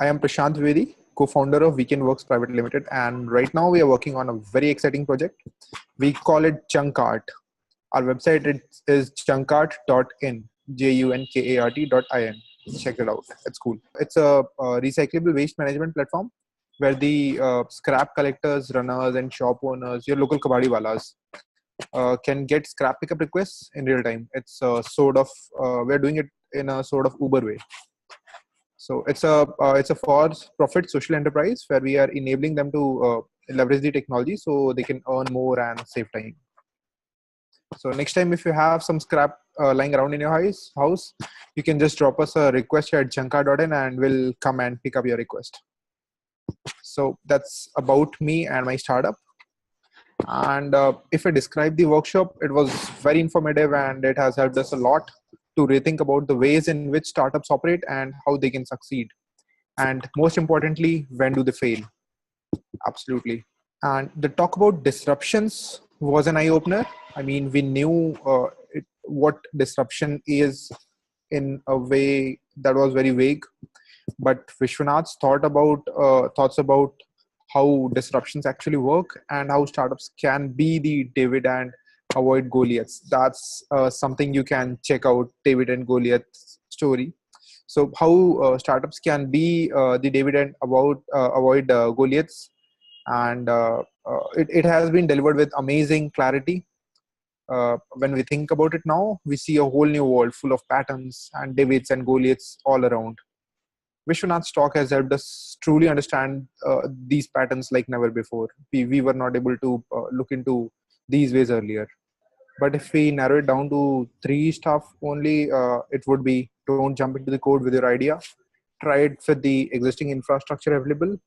I am Prashant Dwivedi, co-founder of Weekend Works Private Limited, and right now we are working on a very exciting project. We call it Junkart. Our website is junkart.in, junkart.in. Check it out. It's cool. It's a recyclable waste management platform where the scrap collectors, runners, and shop owners, your local kabadi walas, can get scrap pickup requests in real time. It's a sort of we're doing it in a sort of Uber way. So it's a for-profit social enterprise where we are enabling them to leverage the technology so they can earn more and save time. So next time, if you have some scrap lying around in your house, you can just drop us a request at junkart.in and we'll come and pick up your request. So that's about me and my startup. And if I describe the workshop, it was very informative and it has helped us a lot to rethink about the ways in which startups operate and how they can succeed. And most importantly, when do they fail? Absolutely. And the talk about disruptions was an eye-opener. I mean, we knew what disruption is in a way that was very vague, but Vishwanath's thoughts about how disruptions actually work and how startups can be the David and avoid Goliaths. That's something you can check out, David and Goliath's story. So how startups can be the David and avoid Goliaths, and it has been delivered with amazing clarity. When we think about it now, we see a whole new world full of patterns and Davids and Goliaths all around. Vishwanath's talk has helped us truly understand these patterns like never before. We were not able to look into these ways earlier. But if we narrow it down to three stuff only, it would be: don't jump into the code with your idea. Try it with the existing infrastructure available.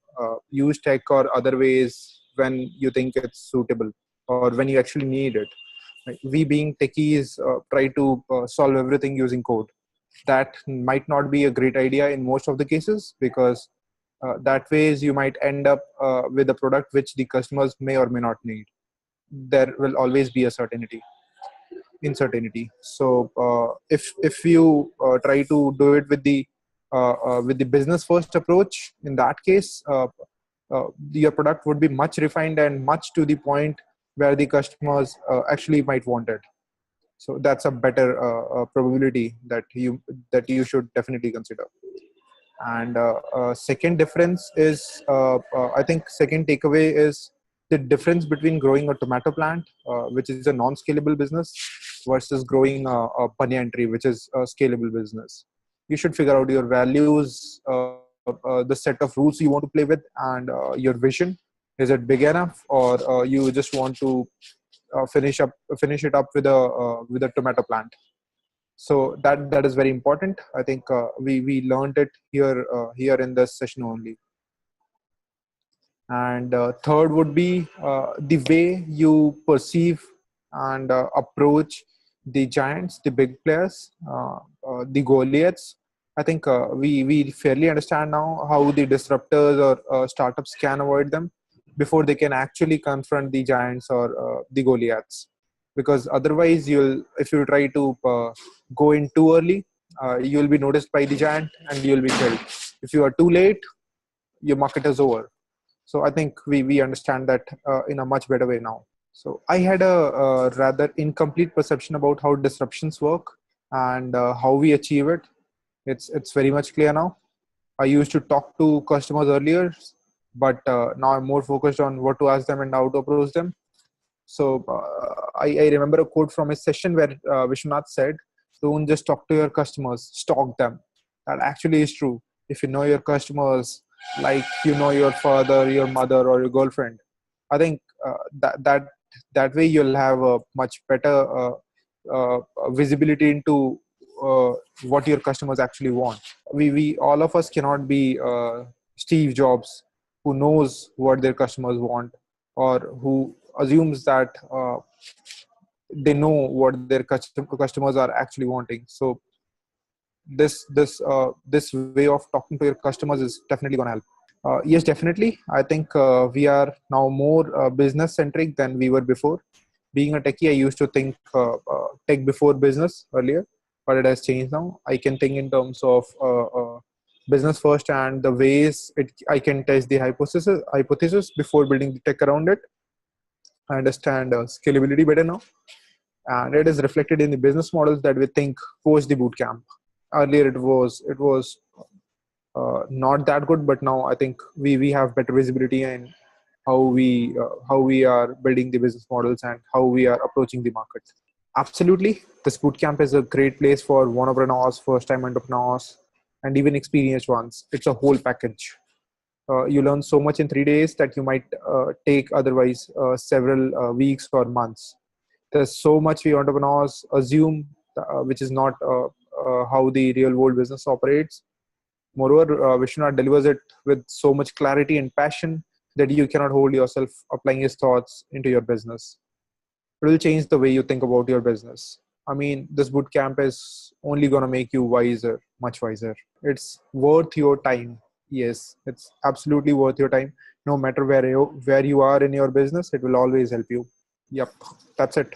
Use tech or other ways when you think it's suitable or when you actually need it. Like we being techies try to solve everything using code. That might not be a great idea in most of the cases, because that ways you might end up with a product which the customers may or may not need. There will always be a uncertainty. So if you try to do it with the business first approach, in that case, your product would be much refined and much to the point where the customers actually might want it. So that's a better probability that you should definitely consider. And second difference is, I think second takeaway is the difference between growing a tomato plant, which is a non-scalable business, versus growing a banyan tree, which is a scalable business. You should figure out your values, the set of rules you want to play with, and your vision. Is it big enough, or you just want to finish it up with a tomato plant? So that is very important. I think we learned it here in this session only. And third would be the way you perceive and approach the giants, the big players, the Goliaths. I think we fairly understand now how the disruptors or startups can avoid them before they can actually confront the giants or the Goliaths. Because otherwise, if you try to go in too early, you'll be noticed by the giant and you'll be killed. If you are too late, your market is over. So I think we understand that in a much better way now. So I had a rather incomplete perception about how disruptions work and how we achieve it. It's very much clear now. I used to talk to customers earlier, but now I'm more focused on what to ask them and how to approach them. So I remember a quote from a session where Vishwanath said, "Don't just talk to your customers, stalk them." That actually is true. If you know your customers like you know your father, your mother, or your girlfriend, I think that way you'll have a much better visibility into what your customers actually want. We all of us cannot be Steve Jobs, who knows what their customers want, or who assumes that they know what their customers are actually wanting. So this way of talking to your customers is definitely going to help. Yes, definitely. I think we are now more business centric than we were before. Being a techie, I used to think tech before business earlier, but it has changed now. I can think in terms of business first and the ways I can test the hypothesis before building the tech around it. I understand scalability better now, and it is reflected in the business models that we think post the bootcamp. Earlier, it was not that good, but now I think we have better visibility in how we are building the business models and how we are approaching the market. Absolutely, this bootcamp is a great place for entrepreneurs, first-time entrepreneurs, and even experienced ones. It's a whole package. You learn so much in 3 days that you might take otherwise several weeks or months. There's so much we entrepreneurs assume, which is not how the real world business operates. Moreover, Vishwanath delivers it with so much clarity and passion that you cannot hold yourself applying his thoughts into your business. It will change the way you think about your business. I mean, this boot camp is only going to make you wiser, much wiser. It's worth your time. Yes, it's absolutely worth your time. No matter where you are in your business, it will always help you. Yep, that's it.